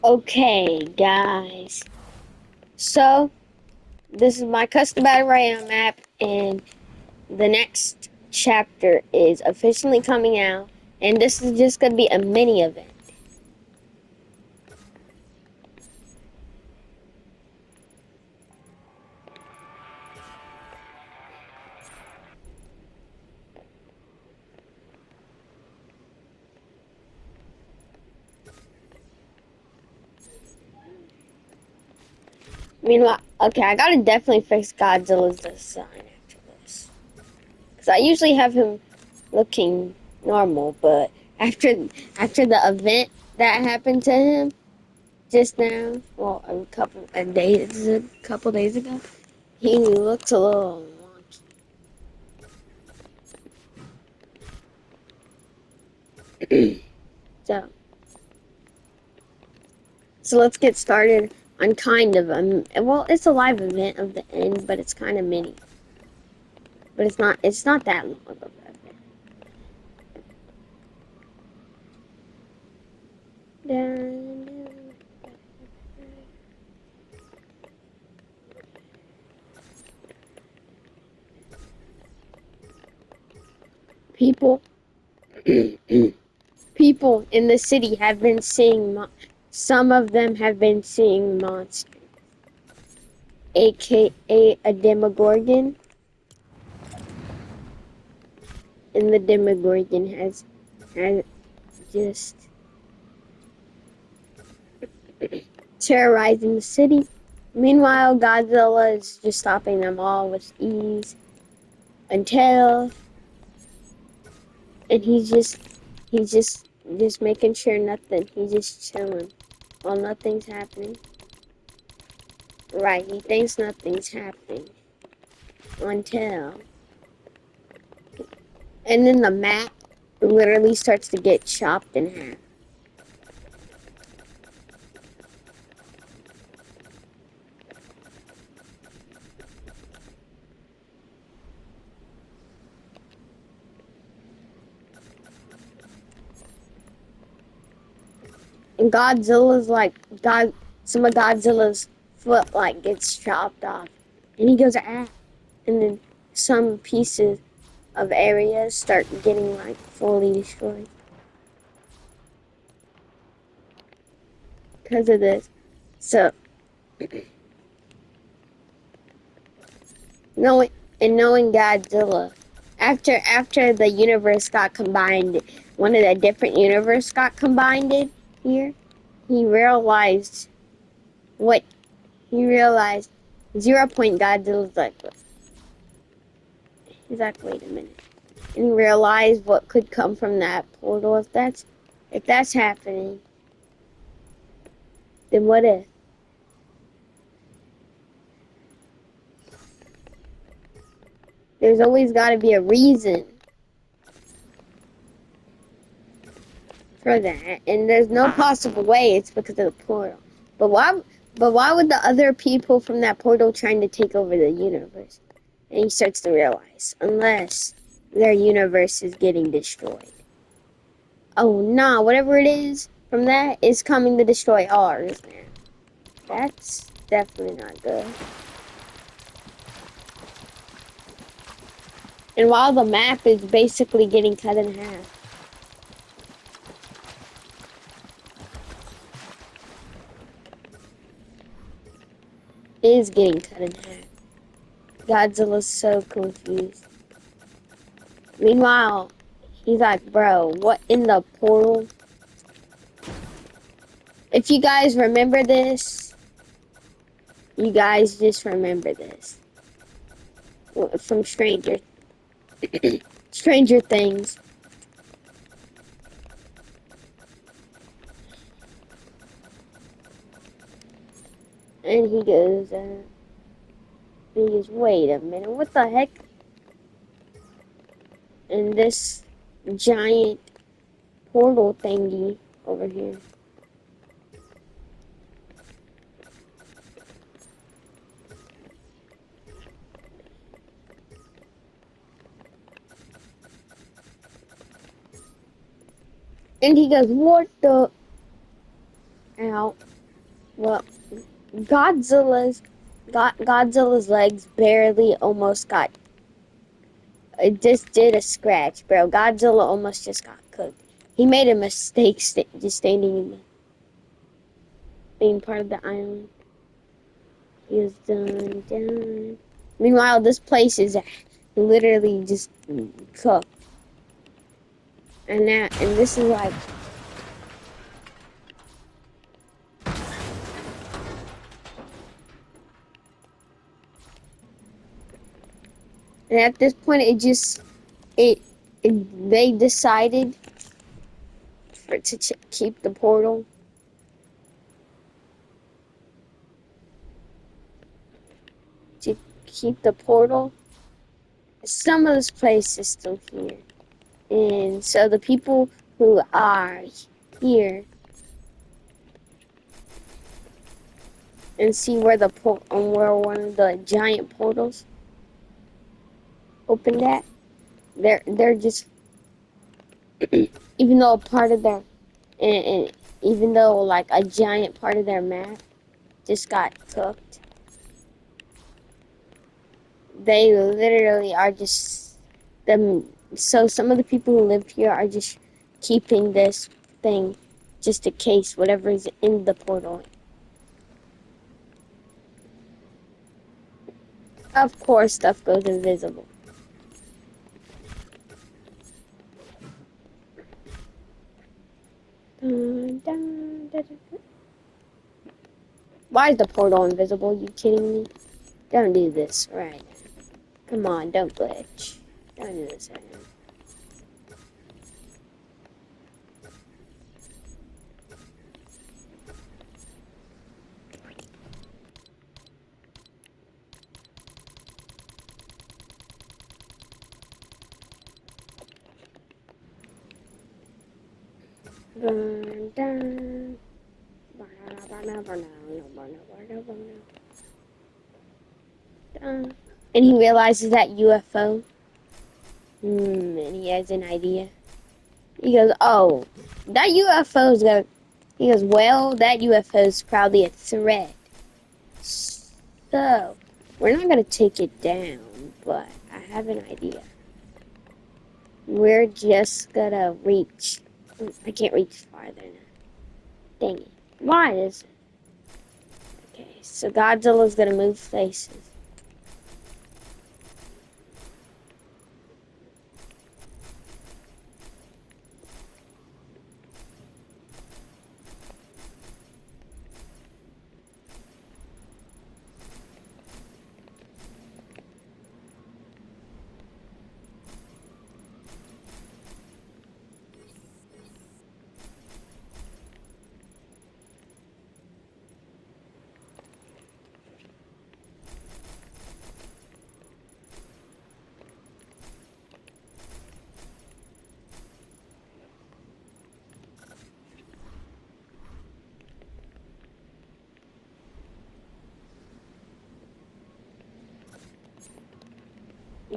Okay, guys. So, this is my custom Battle Royale map, and the next chapter is officially coming out, and this is just gonna be a mini event. Meanwhile, okay, I gotta definitely fix Godzilla's design after this, because I usually have him looking normal, but after the event that happened to him just now, well, a couple days ago, he looks a little wonky. So, so let's get started on kind of well, it's a live event of the end, but it's kind of mini. But it's not that long of an event. People people in the city have been seeing some of them have been seeing monsters, aka a demogorgon, and the demogorgon has just terrorizing the city. Meanwhile, Godzilla is just stopping them all with ease until, and he's just making sure nothing. He's just chilling while nothing's happening. Right, he thinks nothing's happening until, and then the map literally starts to get chopped in half. And Godzilla's like some of Godzilla's foot like gets chopped off, and he goes ah, and then some pieces of areas start getting like fully destroyed because of this. So knowing knowing Godzilla, after the universe got combined, one of the different universe got combined here. He realized what he realized. 0 Point Godzilla's like, he's like, wait a minute, and he realized what could come from that portal. If that's happening, then what if? There's always got to be a reason for that, and there's no possible way it's because of the portal. But why would the other people from that portal trying to take over the universe? And he starts to realize, unless their universe is getting destroyed. Oh nah, whatever it is from that is coming to destroy ours, man. That's definitely not good. And while the map is basically getting cut in half, it is getting cut in half. Godzilla's so confused. Meanwhile, he's like, bro, what in the portal? If you guys remember this, you guys just remember this. From Stranger Things. And he goes, wait a minute, what the heck? And this giant portal thingy over here. And he goes, what the? Ow. Well, Godzilla's Godzilla's legs barely almost got. It just did a scratch, bro. Godzilla almost just got cooked. He made a mistake just standing in the, being part of the island. He was done. Meanwhile, this place is literally just cooked. And this is like. And at this point, they decided to keep the portal. To keep the portal. Some of this place is still here. And so the people who are here and see where where one of the giant portals opened at, they're just even though a part of their and even though like a giant part of their map just got cooked, they literally are just them. So some of the people who lived here are just keeping this thing just in case whatever is in the portal. Of course, stuff goes invisible. Why is the portal invisible? You kidding me? Don't do this right now. Come on, don't glitch. Don't do this right now. And he realizes that UFO. And he has an idea. He goes, "Oh, that UFO is gonna." He goes, "Well, that UFO is probably a threat. So we're not gonna take it down, but I have an idea. We're just gonna reach. I can't reach farther now. Dang it! Why is it? Okay, so Godzilla's gonna move places."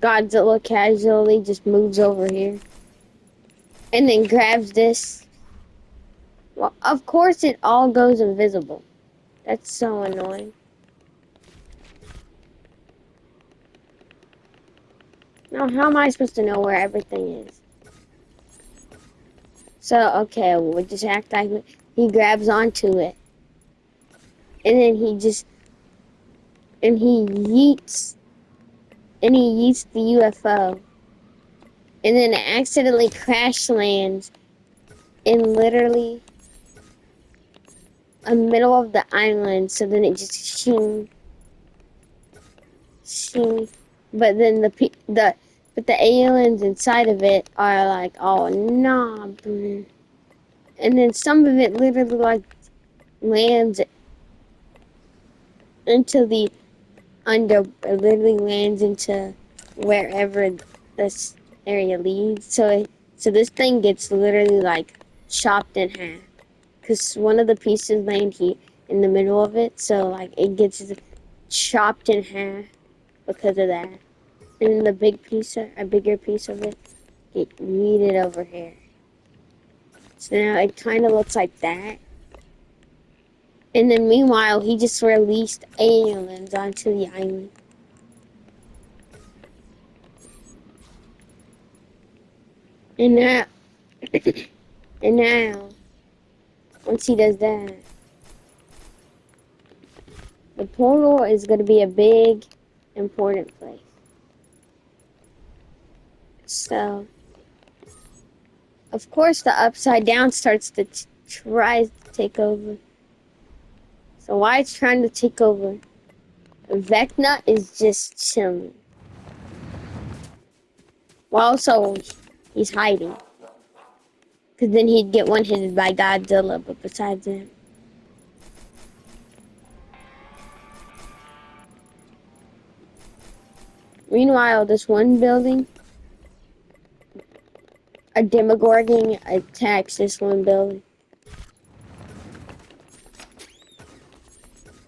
Godzilla casually just moves over here and then grabs this. Well, of course it all goes invisible. That's so annoying. Now, how am I supposed to know where everything is? So, okay, we'll just act like he grabs onto it. And then he yeets, the UFO. And then it accidentally crash lands in literally the middle of the island. So then it just shing. But then but the aliens inside of it are like, oh nah, bro. And then some of it literally like lands into the literally lands into wherever this area leads. So this thing gets literally like chopped in half because one of the pieces land here in the middle of it. So like it gets chopped in half because of that. And the a bigger piece of it, get yeeted over here. So now it kind of looks like that. And then meanwhile, he just released aliens onto the island. And now, and now, once he does that, the portal is going to be a big, important place. So, of course, the Upside Down starts to tries to take over. So why it's trying to take over? Vecna is just chilling. Well, also, he's hiding. Because then he'd get one-hitted by Godzilla, but besides that. Meanwhile, this one building, a Demogorgon attacks this one building.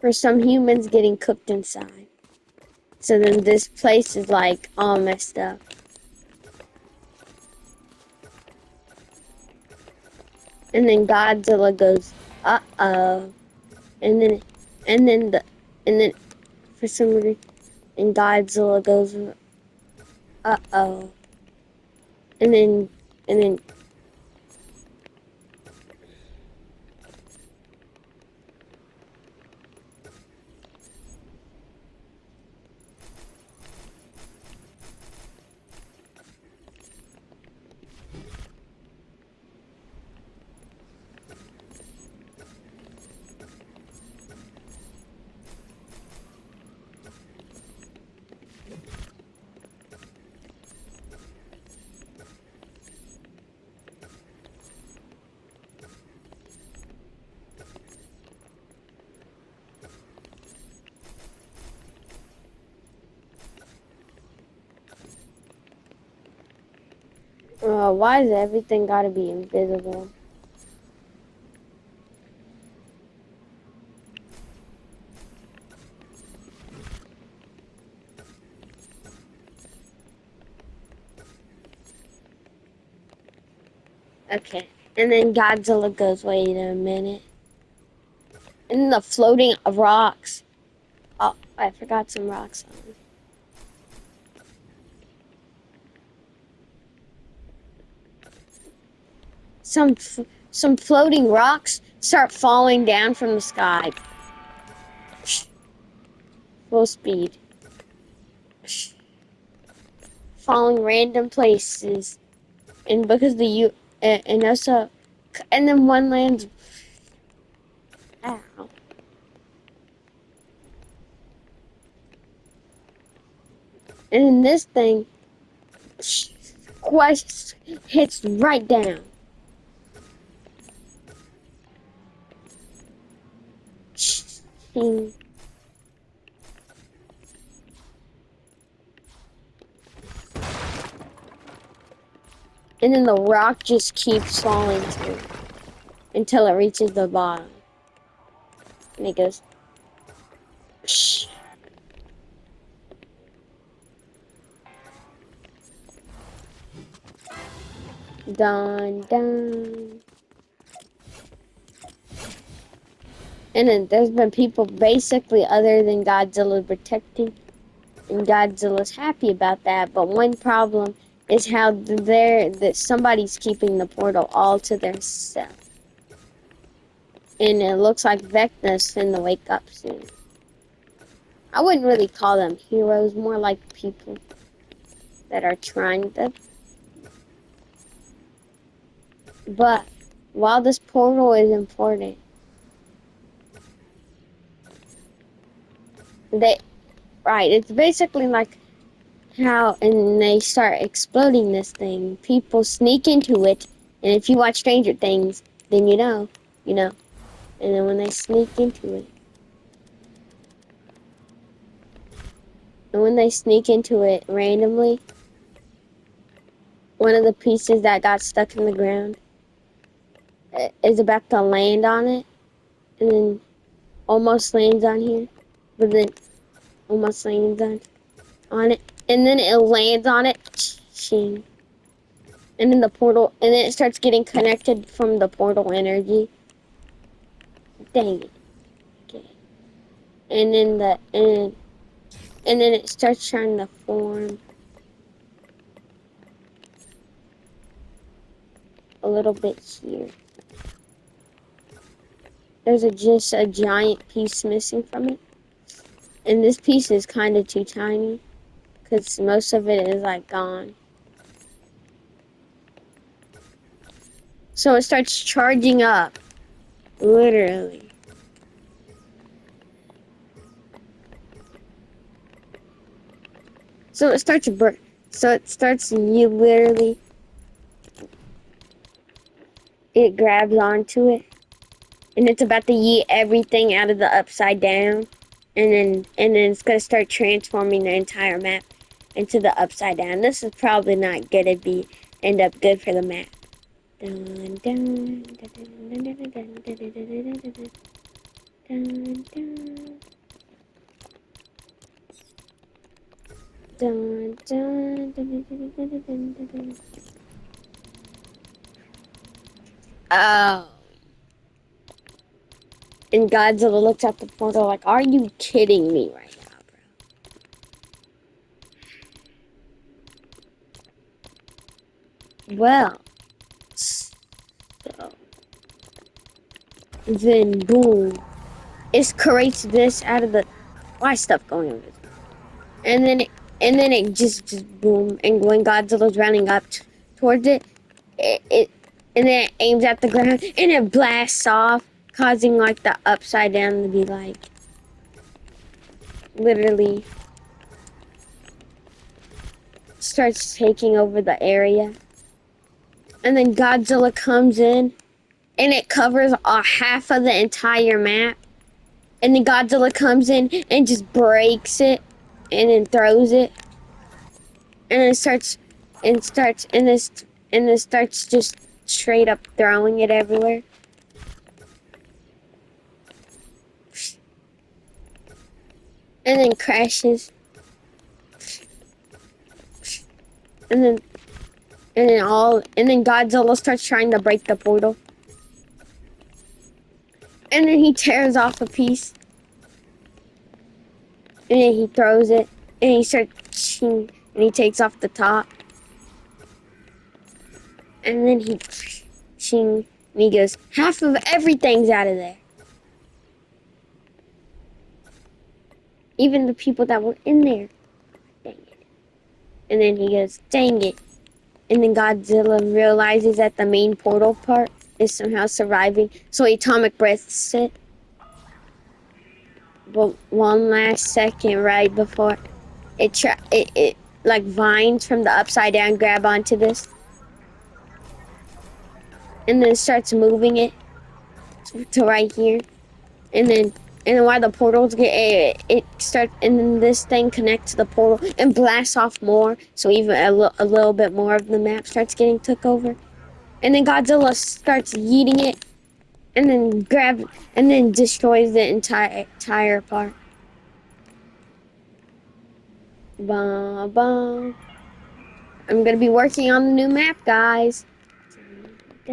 For some humans getting cooked inside. So then this place is like all messed up. And then Godzilla goes, uh-oh. And then, and then, and then, for some reason, and Godzilla goes, uh-oh. And then, why is everything gotta be invisible? Okay. And then Godzilla goes, wait a minute. And then the floating rocks. Oh, I forgot some rocks on it. Some floating rocks start falling down from the sky. Full speed. Falling random places. And because the and also, and then one lands. Ow. And then this thing hits right down. And then the rock just keeps falling too until it reaches the bottom. And it goes. Dun dun. And then there's been people basically other than Godzilla protecting, and Godzilla's happy about that. But one problem is how that somebody's keeping the portal all to themselves. And it looks like Vecna's finna wake up soon. I wouldn't really call them heroes, more like people that are trying to. But while this portal is important, it's basically like how, and they start exploding this thing. People sneak into it, and if you watch Stranger Things, then you know. And then when they sneak into it, randomly, one of the pieces that got stuck in the ground is about to land on it, and then almost lands on here, but then almost lands on it, and then it lands on it, and then the portal, and then it starts getting connected from the portal energy. Dang it. and then and then it starts trying to form a little bit here. There's just a giant piece missing from it, and this piece is kind of too tiny because most of it is like gone. So it starts charging up, literally. So it starts you literally, it grabs onto it, and it's about to yeet everything out of the upside down, and then it's gonna start transforming the entire map into the upside down. This is probably not gonna end up good for the map. Dun, dun, dun, dun, dun, dun, dun, dun, dun, dun, dun, dun. Dun, dun. Dun, dun, dun, dun, dun, dun, dun, dun. Oh. And Godzilla looks at the portal like, are you kidding me right now, bro? Well, so then boom. It creates this out of the why is stuff going on this? And then it just boom, and when Godzilla's running up towards it and then it aims at the ground and it blasts off, causing like the upside down to be like literally starts taking over the area. And then Godzilla comes in and it covers a half of the entire map. And then Godzilla comes in and just breaks it and then throws it. And it starts just straight up throwing it everywhere. And then crashes. And then and then Godzilla starts trying to break the portal. And then he tears off a piece. And then he throws it. And he starts and he takes off the top. And then he and he goes, half of everything's out of there. Even the people that were in there. Dang it. And then he goes, dang it. And then Godzilla realizes that the main portal part is somehow surviving. So he atomic breaths it. But one last second right before it like vines from the upside down grab onto this. And then it starts moving it to right here. And then while the portals get it starts, and then this thing connects to the portal and blasts off more, so even a little bit more of the map starts getting took over. And then Godzilla starts yeeting it, and then destroys the entire part. Bum, bum. I'm gonna be working on the new map, guys.